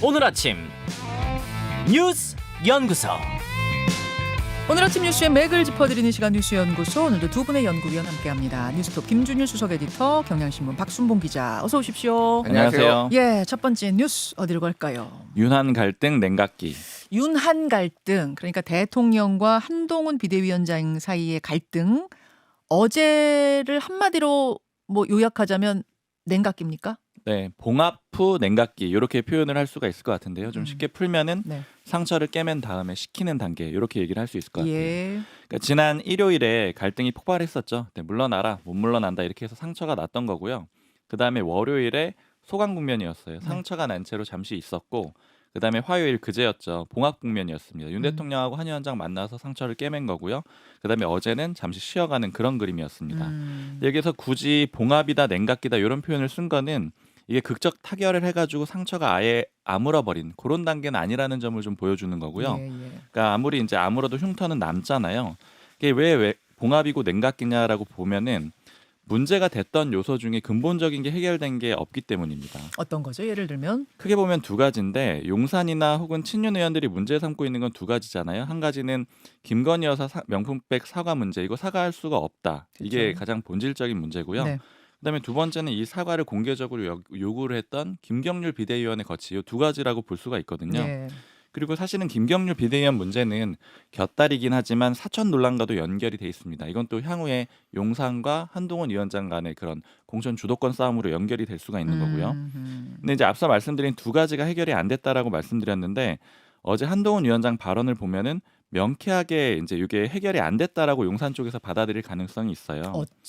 오늘 아침 뉴스 연구소. 오늘 아침 뉴스의 맥을 짚어드리는 시간 뉴스연구소. 오늘도 두 분의 연구위원 함께합니다. 뉴스톱 김준일 수석 에디터, 경향신문 박순봉 기자, 어서 오십시오. 안녕하세요. 예, 첫 번째 뉴스 어디로 갈까요? 윤한 갈등 냉각기. 윤한 갈등, 그러니까 대통령과 한동훈 비대위원장 사이의 갈등. 어제를 한마디로 뭐 요약하자면 냉각기입니까? 네, 봉합 후 냉각기 이렇게 표현을 할 수가 있을 것 같은데요. 좀 쉽게 풀면은 네. 상처를 깨맨 다음에 식히는 단계 이렇게 얘기를 할 수 있을 것 같아요. 예. 그러니까 지난 일요일에 갈등이 폭발했었죠. 네, 물러나라, 못 물러난다 이렇게 해서 상처가 났던 거고요. 그 다음에 월요일에 소강 국면이었어요. 상처가 난 채로 잠시 있었고, 그 다음에 화요일 그제였죠. 봉합 국면이었습니다. 윤 대통령하고 한 위원장 만나서 상처를 깨맨 거고요. 그 다음에 어제는 잠시 쉬어가는 그런 그림이었습니다. 여기서 굳이 봉합이다 냉각기다 이런 표현을 쓴 거는 이게 극적 타결을 해가지고 상처가 아예 아물어버린 그런 단계는 아니라는 점을 좀 보여주는 거고요. 예. 그러니까 아무리 이제 아물어도 흉터는 남잖아요. 이게 왜 봉합이고 냉각기냐라고 보면은 문제가 됐던 요소 중에 근본적인 게 해결된 게 없기 때문입니다. 어떤 거죠? 예를 들면? 크게 보면 두 가지인데, 용산이나 혹은 친윤 의원들이 문제 삼고 있는 건 두 가지잖아요. 한 가지는 김건희 여사 명품백 사과 문제, 이거 사과할 수가 없다. 이게 그렇죠. 가장 본질적인 문제고요. 네. 그다음에 두 번째는 이 사과를 공개적으로 요구를 했던 김경률 비대위원의 거치, 이 두 가지라고 볼 수가 있거든요. 예. 그리고 사실은 김경률 비대위원 문제는 곁다리긴 하지만 사천 논란과도 연결이 돼 있습니다. 이건 또 향후에 용산과 한동훈 위원장 간의 그런 공천 주도권 싸움으로 연결이 될 수가 있는 거고요. 근데 이제 앞서 말씀드린 두 가지가 해결이 안 됐다라고 말씀드렸는데, 어제 한동훈 위원장 발언을 보면은 명쾌하게 이제 이게 해결이 안 됐다라고 용산 쪽에서 받아들일 가능성이 있어요.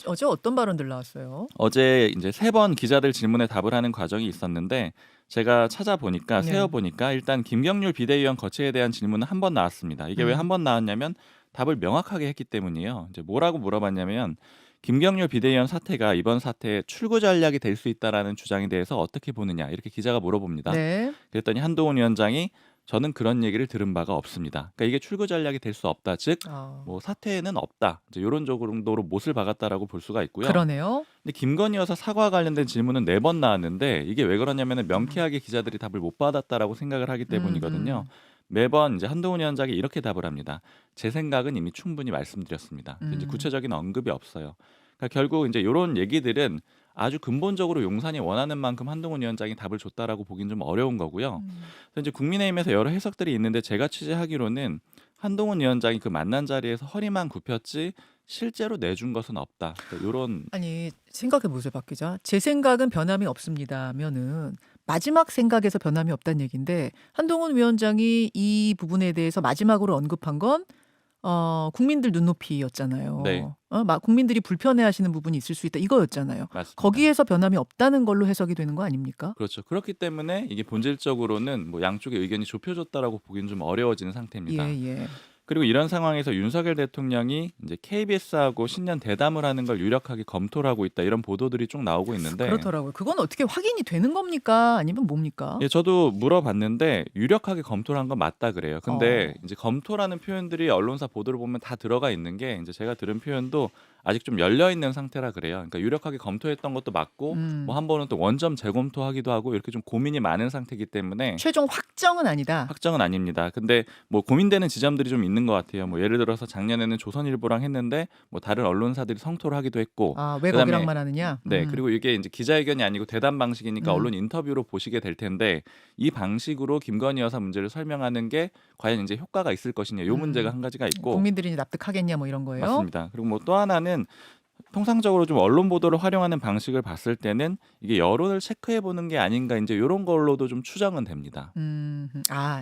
어제 어떤 발언들 나왔어요? 어제 이제 3번 기자들 질문에 답을 하는 과정이 있었는데, 제가 찾아보니까 네. 세어보니까 일단 김경률 비대위원 거취에 대한 질문은 한 번 나왔습니다. 이게 왜 한 번 나왔냐면 답을 명확하게 했기 때문이에요. 이제 뭐라고 물어봤냐면, 김경률 비대위원 사태가 이번 사태의 출구 전략이 될 수 있다라는 주장에 대해서 어떻게 보느냐 이렇게 기자가 물어봅니다. 네. 그랬더니 한동훈 위원장이 저는 그런 얘기를 들은 바가 없습니다. 그러니까 이게 출구 전략이 될 수 없다. 즉 뭐 사태에는 없다. 이제 이런 정도로 못을 박았다라고 볼 수가 있고요. 그러네요. 근데 김건희 여사 사과 관련된 질문은 4번 나왔는데, 이게 왜 그러냐면은 명쾌하게 기자들이 답을 못 받았다라고 생각을 하기 때문이거든요. 매번 이제 한동훈 위원장이 이렇게 답을 합니다. 제 생각은 이미 충분히 말씀드렸습니다. 이제 구체적인 언급이 없어요. 그러니까 결국 이제 이런 얘기들은 아주 근본적으로 용산이 원하는 만큼 한동훈 위원장이 답을 줬다라고 보긴 좀 어려운 거고요. 그래서 이제 국민의힘에서 여러 해석들이 있는데, 제가 취재하기로는 한동훈 위원장이 그 만난 자리에서 허리만 굽혔지 실제로 내준 것은 없다. 이런 아니 생각해 보세요, 박 기자. 제 생각은 변함이 없습니다면은 마지막 생각에서 변함이 없다는 얘기인데, 한동훈 위원장이 이 부분에 대해서 마지막으로 언급한 건 국민들 눈높이였잖아요. 네. 국민들이 불편해하시는 부분이 있을 수 있다 이거였잖아요. 맞습니다. 거기에서 변함이 없다는 걸로 해석이 되는 거 아닙니까? 그렇죠. 그렇기 때문에 이게 본질적으로는 뭐 양쪽의 의견이 좁혀졌다라고 보기는 좀 어려워지는 상태입니다. 예. 그리고 이런 상황에서 윤석열 대통령이 이제 KBS하고 신년 대담을 하는 걸 유력하게 검토를 하고 있다, 이런 보도들이 쭉 나오고 있는데, 그렇더라고요. 그건 어떻게 확인이 되는 겁니까? 아니면 뭡니까? 예, 저도 물어봤는데 유력하게 검토를 한 건 맞다 그래요. 근데 어. 이제 검토라는 표현들이 언론사 보도를 보면 다 들어가 있는 게, 이제 제가 들은 표현도 아직 좀 열려 있는 상태라 그래요. 그러니까 유력하게 검토했던 것도 맞고, 뭐 한 번은 또 원점 재검토하기도 하고, 이렇게 좀 고민이 많은 상태이기 때문에 최종 확정은 아니다. 확정은 아닙니다. 근데 뭐 고민되는 지점들이 좀 있는 것 같아요. 뭐 예를 들어서 작년에는 조선일보랑 했는데 뭐 다른 언론사들이 성토를 하기도 했고, 왜 그다음에 거기랑만 하느냐? 네, 그리고 이게 이제 기자회견이 아니고 대담 방식이니까 언론 인터뷰로 보시게 될 텐데, 이 방식으로 김건희 여사 문제를 설명하는 게 과연 이제 효과가 있을 것이냐, 이 문제가 한 가지가 있고. 국민들이 이제 납득하겠냐 뭐 이런 거예요. 맞습니다. 그리고 뭐 또 하나는 통상적으로 좀 언론 보도를 활용하는 방식을 봤을 때는 이게 여론을 체크해 보는 게 아닌가, 이제 이런 걸로도 좀 추정은 됩니다.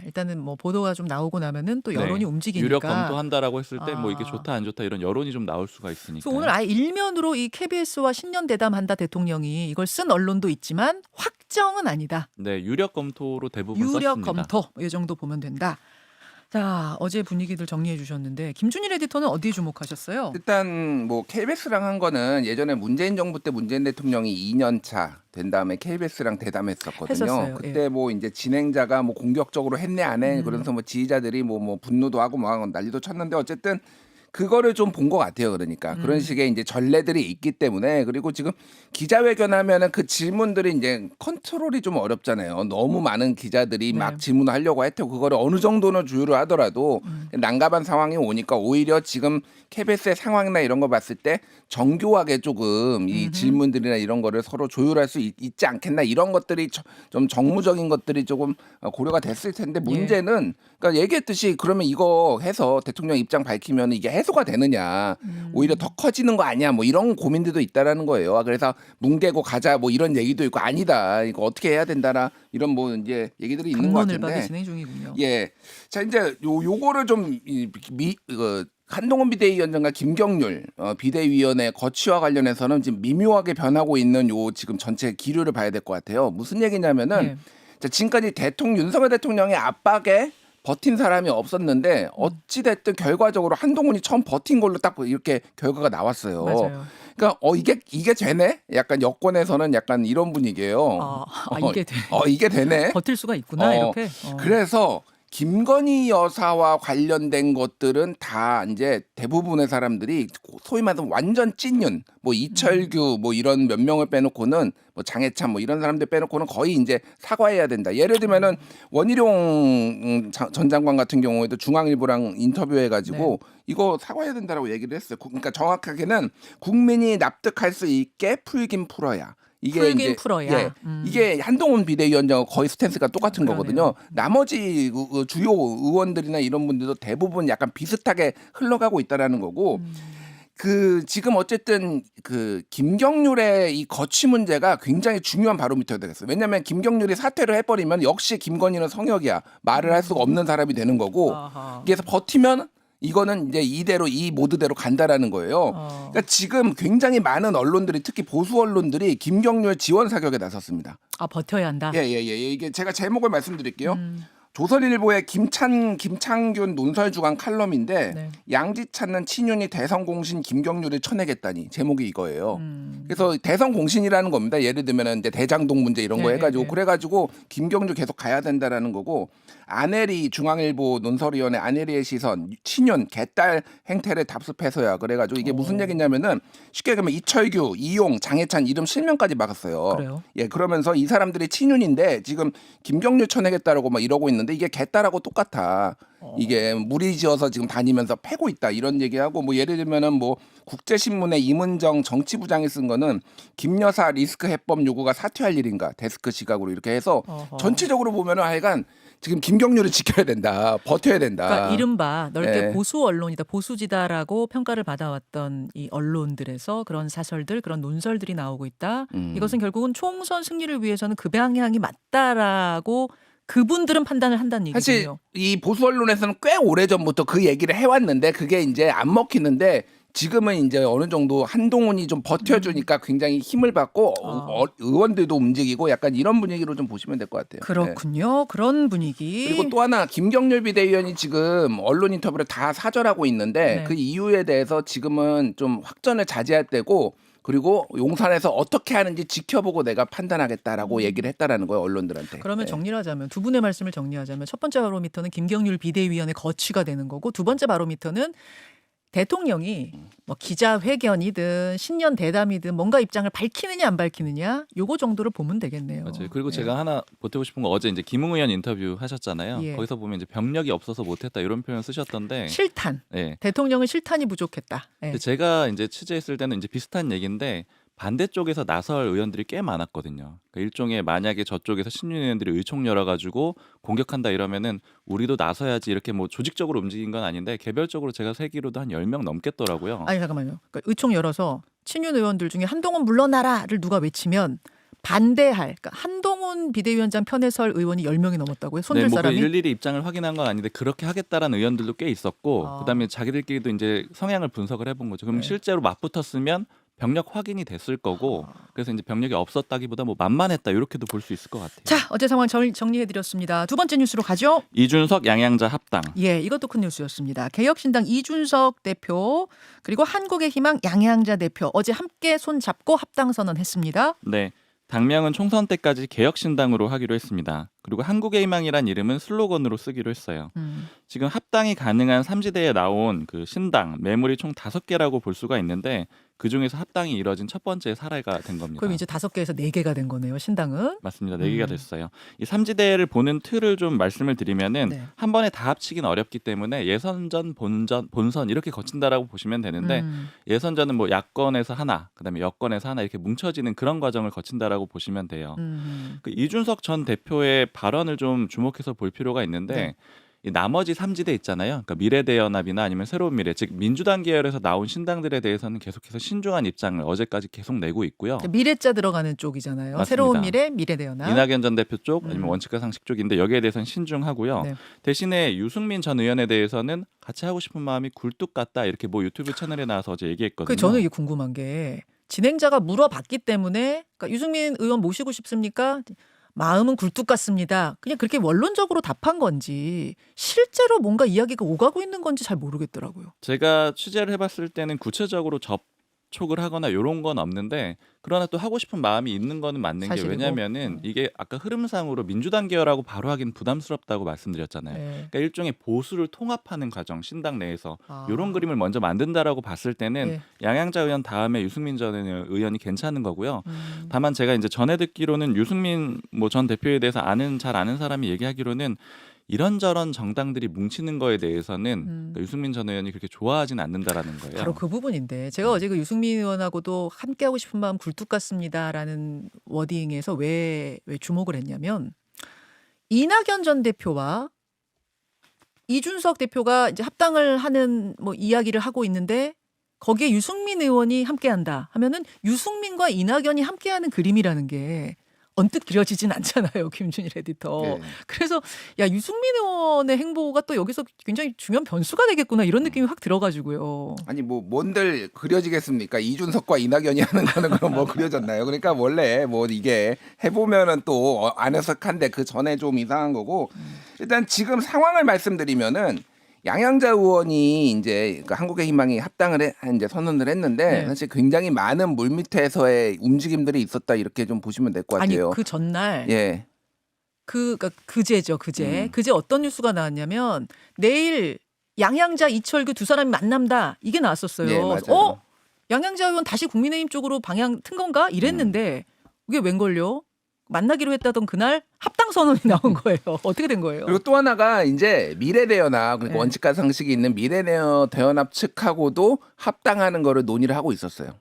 일단은 뭐 보도가 좀 나오고 나면은 또 네, 여론이 움직이니까. 유력 검토한다라고 했을 때 뭐 이게 아. 좋다 안 좋다 이런 여론이 좀 나올 수가 있으니까. 그래서 오늘 아예 일면으로 이 KBS와 신년 대담한다 대통령이 이걸 쓴 언론도 있지만 확정은 아니다. 네, 유력 검토로 대부분 유력 썼습니다. 검토 이 정도 보면 된다. 자, 어제 분위기들 정리해 주셨는데 김준일 에디터는 어디에 주목하셨어요? 일단 뭐 KBS랑 한 거는 예전에 문재인 정부 때 문재인 대통령이 2년 차 된 다음에 KBS랑 대담했었거든요. 했었어요. 그때 예. 뭐 이제 진행자가 뭐 공격적으로 했네 안 해, 그러면서 뭐 지지자들이 뭐 분노도 하고 막 난리도 쳤는데, 어쨌든 그거를 좀 본 것 같아요. 그러니까 그런 식의 이제 전례들이 있기 때문에 그리고 지금 기자회견하면은 그 질문들이 이제 컨트롤이 좀 어렵잖아요. 너무 많은 기자들이 네. 막 질문하려고 했고 그거를 어느 정도는 주의를 하더라도 난감한 상황이 오니까 오히려 지금 KBS의 상황이나 이런 거 봤을 때 정교하게 조금 이 질문들이나 이런 거를 서로 조율할 수 있지 않겠나 이런 것들이 좀 정무적인 것들이 조금 고려가 됐을 텐데 문제는 그러니까 얘기했듯이 그러면 이거 해서 대통령 입장 밝히면 이게 해소가 되느냐 오히려 더 커지는 거 아니야 뭐 이런 고민들도 있다라는 거예요. 그래서 뭉개고 가자 뭐 이런 얘기도 있고 아니다 이거 어떻게 해야 된다라 이런 뭐 이제 얘기들이 있는 것 강론을 박이 같은데 진행 중이군요. 예. 자 이제 요거를 좀 한동훈 비대위원장과 김경률 비대위원회 거취와 관련해서는 지금 미묘하게 변하고 있는 요 지금 전체 기류를 봐야 될 것 같아요. 무슨 얘기냐면은 네. 자, 지금까지 윤석열 대통령의 압박에 버틴 사람이 없었는데 어찌 됐든 결과적으로 한동훈이 처음 버틴 걸로 딱 이렇게 결과가 나왔어요. 맞아요. 그러니까 이게 되네? 약간 여권에서는 약간 이런 분위기예요. 이게 돼. 이게 되네. 버틸 수가 있구나 이렇게. 그래서 김건희 여사와 관련된 것들은 다 이제 대부분의 사람들이 소위 말하는 완전 찐윤, 뭐 이철규 뭐 이런 몇 명을 빼놓고는 뭐 장해찬 뭐 이런 사람들 빼놓고는 거의 이제 사과해야 된다. 예를 들면은 원희룡 전 장관 같은 경우에도 중앙일보랑 인터뷰해가지고 이거 사과해야 된다라고 얘기를 했어요. 그러니까 정확하게는 국민이 납득할 수 있게 풀긴 풀어야. 이게 풀긴 이제 풀어야. 예, 이게 한동훈 비대위원장과 거의 스탠스가 똑같은 그러네요. 거거든요. 나머지 그 주요 의원들이나 이런 분들도 대부분 약간 비슷하게 흘러가고 있다라는 거고. 그 지금 어쨌든 그 김경률의 이 거취 문제가 굉장히 중요한 바로미터가 되겠어요. 왜냐하면 김경률이 사퇴를 해버리면 역시 김건희는 성역이야. 말을 할 수가 없는 사람이 되는 거고. 아하. 그래서 버티면 이거는 이제 이 모드대로 간다라는 거예요. 그러니까 지금 굉장히 많은 언론들이 특히 보수 언론들이 김경률 지원 사격에 나섰습니다. 버텨야 한다. 예. 이게 제가 제목을 말씀드릴게요. 조선일보의 김창균 논설주간 칼럼인데 네. 양지찬은 친윤이 대성공신 김경률을 쳐내겠다니 제목이 이거예요. 그래서 대성공신이라는 겁니다. 예를 들면 이제 대장동 문제 이런 거 해가지고 그래가지고 김경률 계속 가야 된다라는 거고 안혜리 중앙일보 논설위원회 안혜리의 시선 친윤 개딸 행태를 답습해서야 그래가지고 이게 무슨 얘기냐면은 쉽게 얘기하면 이철규, 이용, 장해찬 이름 실명까지 막았어요. 그래요? 예, 그러면서 이 사람들이 친윤인데 지금 김경률 쳐내겠다라고 막 이러고 있는데 이게 개딸하고 똑같아. 이게 무리지어서 지금 다니면서 패고 있다 이런 얘기하고 뭐 예를 들면은 뭐 국제신문의 임은정 정치부장이 쓴 거는 김여사 리스크 해법 요구가 사퇴할 일인가 데스크 시각으로 이렇게 해서 전체적으로 보면은 하여간 지금 김경률을 지켜야 된다 버텨야 된다. 그러니까 이른바 넓게 예. 보수 언론이다 보수지다라고 평가를 받아왔던 이 언론들에서 그런 사설들 그런 논설들이 나오고 있다. 이것은 결국은 총선 승리를 위해서는 그 방향이 맞다라고 그분들은 판단을 한다는 사실 얘기군요. 이 보수 언론에서는 꽤 오래 전부터 그 얘기를 해왔는데 그게 이제 안 먹히는데 지금은 이제 어느 정도 한동훈이 좀 버텨주니까 굉장히 힘을 받고 의원들도 움직이고 약간 이런 분위기로 좀 보시면 될 것 같아요. 네. 그렇군요. 그런 분위기. 그리고 또 하나 김경률 비대위원이 지금 언론 인터뷰를 다 사절하고 있는데 네. 그 이유에 대해서 지금은 좀 확전을 자제할 때고 그리고 용산에서 어떻게 하는지 지켜보고 내가 판단하겠다라고 얘기를 했다라는 거예요 언론들한테. 그러면 네. 정리를 하자면 두 분의 말씀을 정리하자면 첫 번째 바로미터는 김경률 비대위원의 거취가 되는 거고 두 번째 바로미터는 대통령이 뭐 기자회견이든 신년 대담이든 뭔가 입장을 밝히느냐 안 밝히느냐 요거 정도를 보면 되겠네요. 맞아요. 그리고 예. 제가 하나 보태고 싶은 거 어제 이제 김웅 의원 인터뷰 하셨잖아요. 예. 거기서 보면 이제 병력이 없어서 못했다 이런 표현 쓰셨던데. 실탄. 예. 대통령은 실탄이 부족했다. 예. 근데 제가 이제 취재했을 때는 이제 비슷한 얘기인데 반대쪽에서 나설 의원들이 꽤 많았거든요. 그러니까 일종의 만약에 저쪽에서 신윤 의원들이 의총 열어가지고 공격한다 이러면은 우리도 나서야지 이렇게 뭐 조직적으로 움직인 건 아닌데 개별적으로 제가 세기로도 한 10명 넘겠더라고요. 아니 잠깐만요. 그러니까 의총 열어서 친윤 의원들 중에 한동훈 물러나라를 누가 외치면 반대할 그러니까 한동훈 비대위원장 편에 설 의원이 10명이 넘었다고요? 손들 네, 뭐 사람이? 일일이 입장을 확인한 건 아닌데 그렇게 하겠다라는 의원들도 꽤 있었고 아. 그다음에 자기들끼리도 이제 성향을 분석을 해본 거죠. 그럼 네. 실제로 맞붙었으면 병력 확인이 됐을 거고 그래서 이제 병력이 없었다기보다 뭐 만만했다 이렇게도 볼 수 있을 것 같아요. 자, 어제 상황 정리해드렸습니다. 두 번째 뉴스로 가죠. 이준석 양양자 합당. 예, 이것도 큰 뉴스였습니다. 개혁신당 이준석 대표 그리고 한국의희망 양양자 대표 어제 함께 손잡고 합당 선언했습니다. 네. 당명은 총선 때까지 개혁신당으로 하기로 했습니다. 그리고 한국의 희망이란 이름은 슬로건으로 쓰기로 했어요. 지금 합당이 가능한 삼지대에 나온 그 신당 매물이 총 5개라고 볼 수가 있는데 그중에서 합당이 이뤄진 첫 번째 사례가 된 겁니다. 그럼 이제 5개에서 4개가 된 거네요. 신당은. 맞습니다. 4개가 됐어요. 이 삼지대를 보는 틀을 좀 말씀을 드리면은 네. 한 번에 다 합치긴 어렵기 때문에 예선전, 본선 이렇게 거친다라고 보시면 되는데 예선전은 뭐 야권에서 하나, 그다음에 여권에서 하나 이렇게 뭉쳐지는 그런 과정을 거친다라고 보시면 돼요. 그 이준석 전 대표의 발언을 좀 주목해서 볼 필요가 있는데 네. 이 나머지 삼지대 있잖아요. 그러니까 미래대연합이나 아니면 새로운 미래, 즉 민주당 계열에서 나온 신당들에 대해서는 계속해서 신중한 입장을 어제까지 계속 내고 있고요. 미래자 들어가는 쪽이잖아요. 맞습니다. 새로운 미래, 미래대연합. 이낙연 전 대표 쪽 아니면 원칙과 상식 쪽인데 여기에 대해서는 신중하고요. 네. 대신에 유승민 전 의원에 대해서는 같이 하고 싶은 마음이 굴뚝 같다 이렇게 뭐 유튜브 채널에 나와서 어제 얘기했거든요. 저는 이게 궁금한 게 진행자가 물어봤기 때문에 그러니까 유승민 의원 모시고 싶습니까? 마음은 굴뚝 같습니다. 그냥 그렇게 원론적으로 답한 건지 실제로 뭔가 이야기가 오가고 있는 건지 잘 모르겠더라고요. 제가 취재를 해봤을 때는 구체적으로 접촉을 하거나 이런 건 없는데 그러나 또 하고 싶은 마음이 있는 거는 맞는 게 사실이고. 왜냐면은 이게 아까 흐름상으로 민주당 계열하고 바로 하긴 부담스럽다고 말씀드렸잖아요. 네. 그러니까 일종의 보수를 통합하는 과정 신당 내에서 아. 이런 그림을 먼저 만든다라고 봤을 때는 네. 양양자 의원 다음에 유승민 전 의원이 괜찮은 거고요. 다만 제가 이제 전에 듣기로는 유승민 뭐 전 대표에 대해서 잘 아는 사람이 얘기하기로는 이런저런 정당들이 뭉치는 거에 대해서는 그러니까 유승민 전 의원이 그렇게 좋아하진 않는다라는 거예요. 바로 그 부분인데 제가 어제 그 유승민 의원하고도 함께하고 싶은 마음 굴뚝 같습니다라는 워딩에서 왜 주목을 했냐면 이낙연 전 대표와 이준석 대표가 이제 합당을 하는 뭐 이야기를 하고 있는데 거기에 유승민 의원이 함께한다 하면은 유승민과 이낙연이 함께하는 그림이라는 게 언뜻 그려지진 않잖아요. 김준일 에디터. 네. 그래서 야 유승민 의원의 행보가 또 여기서 굉장히 중요한 변수가 되겠구나 이런 느낌이 확 들어가지고요. 아니 뭐 뭔들 그려지겠습니까? 이준석과 이낙연이 하는 거는 그럼 뭐 그려졌나요? 그러니까 원래 뭐 이게 해보면은 또 안해석한데 그 전에 좀 이상한 거고 일단 지금 상황을 말씀드리면은 양양자 의원이 이제 그 한국의 희망이 합당을 이제 선언을 했는데 네. 사실 굉장히 많은 물밑에서의 움직임들이 있었다 이렇게 좀 보시면 될 것 아니 같아요. 그 전날 예. 그러니까 그제죠 그제 그제 어떤 뉴스가 나왔냐면 내일 양양자 이철규 두 사람이 만남다 이게 나왔었어요. 네, 맞아요. 양양자 의원 다시 국민의힘 쪽으로 방향 튼 건가 이랬는데 이게 웬걸요? 만나기로 했다던 그날 합당 선언이 나온 거예요. 어떻게 된 거예요? 그리고 또 하나가 이제 미래대연합 그러니까 네. 원칙과 상식이 있는 미래대연합 측하고도 합당하는 거를 논의를 하고 있었어요.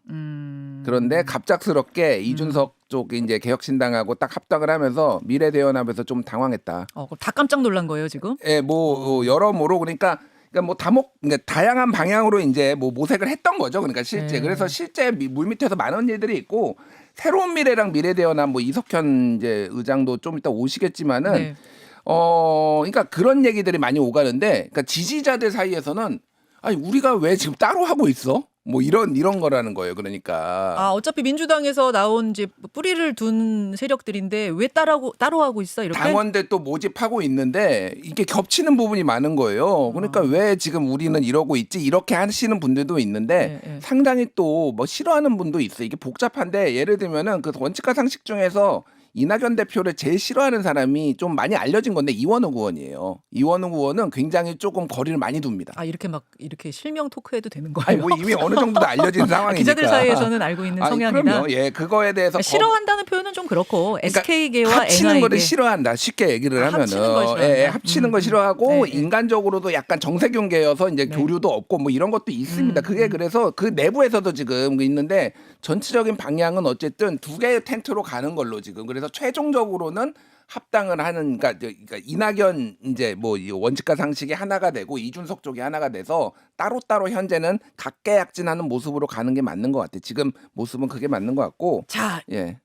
그런데 갑작스럽게 이준석 쪽이 이제 개혁신당하고 딱 합당을 하면서 미래대연합에서 좀 당황했다. 그럼 다 깜짝 놀란 거예요 지금? 예, 뭐 여러모로 그러니까 뭐 그러니까 다양한 방향으로 이제 뭐 모색을 했던 거죠. 그러니까 실제 네. 그래서 실제 물밑에서 많은 일들이 있고 새로운 미래랑 미래대연합 뭐 이석현 이제 의장도 좀 이따 오시겠지만은 네. 그러니까 그런 얘기들이 많이 오가는데 그러니까 지지자들 사이에서는 아니 우리가 왜 지금 따로 하고 있어? 뭐 이런 거라는 거예요. 그러니까 어차피 민주당에서 나온 이제 뿌리를 둔 세력들인데 왜 따로 하고 있어 이렇게? 당원들 또 모집하고 있는데 이게 겹치는 부분이 많은 거예요. 그러니까 왜 지금 우리는 이러고 있지? 이렇게 하시는 분들도 있는데 네. 상당히 또 뭐 싫어하는 분도 있어. 이게 복잡한데 예를 들면은 그 원칙과 상식 중에서 이낙연 대표를 제일 싫어하는 사람이 좀 많이 알려진 건데 이원우 의원이에요. 이원우 의원은 굉장히 조금 거리를 많이 둡니다. 이렇게 막 이렇게 실명 토크해도 되는 아니 거예요? 뭐 이미 어느 정도 다 알려진 상황이니까. 기자들 사이에서는 알고 있는 아니, 성향이다. 그럼요. 예, 그거에 대해서 싫어한다는 표현은 좀 그렇고 그러니까 SK계와 합치는 NI계 거를 싫어한다. 쉽게 얘기를 하면은 합치는 걸 싫어한다. 예, 합치는 거 싫어하고 네. 인간적으로도 약간 정세균계여서 이제 네. 교류도 없고 뭐 이런 것도 있습니다. 그게 그래서 그 내부에서도 지금 있는데 전체적인 방향은 어쨌든 두 개의 텐트로 가는 걸로 지금 그래서 최종적으로는 합당을 하는 그러니까 이낙연 이제 뭐 원칙과 상식이 하나가 되고 이준석 쪽이 하나가 돼서 따로따로 현재는 각계약진하는 모습으로 가는 게 맞는 것 같아요. 지금 모습은 그게 맞는 것 같고 자 예.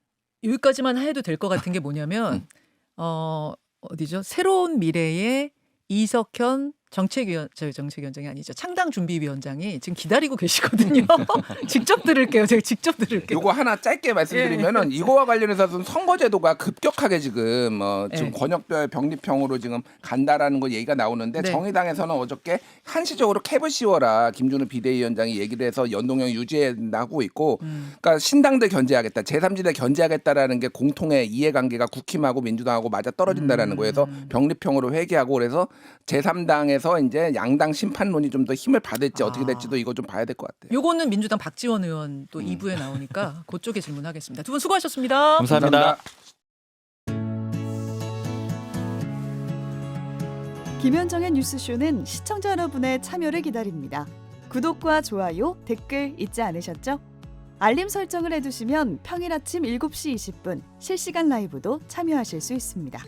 여기까지만 해도 될 것 같은 게 뭐냐면 어디죠? 새로운 미래의 이석현 정책위원장이 아니죠. 창당준비위원장이 지금 기다리고 계시거든요. 직접 들을게요. 제가 직접 들을게요. 요거 하나 짧게 말씀드리면은 이거와 관련해서는 선거제도가 급격하게 지금 지금 권역별 병립형으로 지금 간다라는 거 얘기가 나오는데 네. 정의당에서는 어저께 한시적으로 캡을 씌워라 김준우 비대위원장이 얘기를 해서 연동형 유지하고 있고, 그러니까 신당들 견제하겠다, 제3지대 견제하겠다라는 게 공통의 이해관계가 국힘하고 민주당하고 맞아 떨어진다라는 거에서 병립형으로 회귀하고, 그래서 제3당에서 이제 양당 심판론이 좀 더 힘을 받을지 어떻게 될지도 이거 좀 봐야 될 것 같아요. 요거는 민주당 박지원 의원 또 2부에 나오니까 그쪽에 질문하겠습니다. 두 분 수고하셨습니다. 감사합니다. 김현정의 뉴스쇼는 시청자 여러분의 참여를 기다립니다. 구독과 좋아요, 댓글 잊지 않으셨죠? 알림 설정을 해두시면 평일 아침 7시 20분 실시간 라이브도 참여하실 수 있습니다.